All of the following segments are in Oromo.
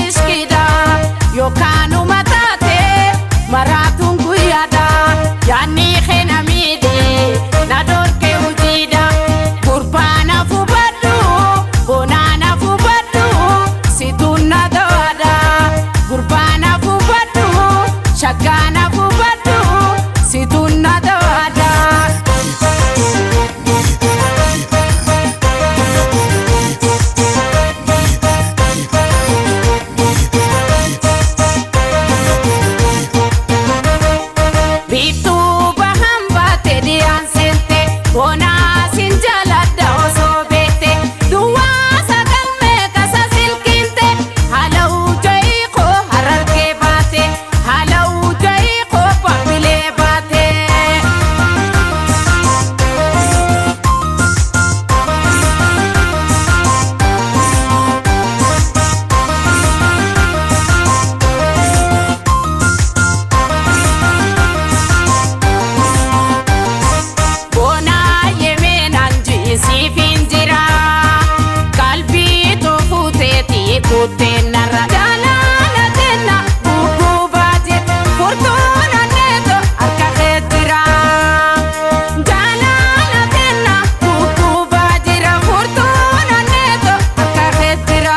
ishkida yokanu matate maratun guyada yani khenamide nadorke ujida gurbana fubadu bonana fubadu situna doada gurbana fubadu shagana fubadu situna doada Kutenara jalala tenna bububaje fortuna neto arka khetira jalala tenna bububaje fortuna neto arka khetira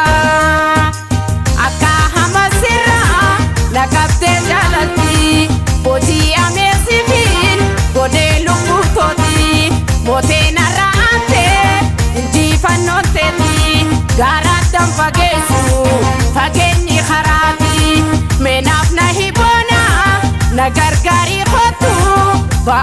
akka hamasira lakate jalati bodi ame civil godelu kutoti motena raate inji fanote garatam fagesu fageni kharati menaf nahi bona nagargari khotu ba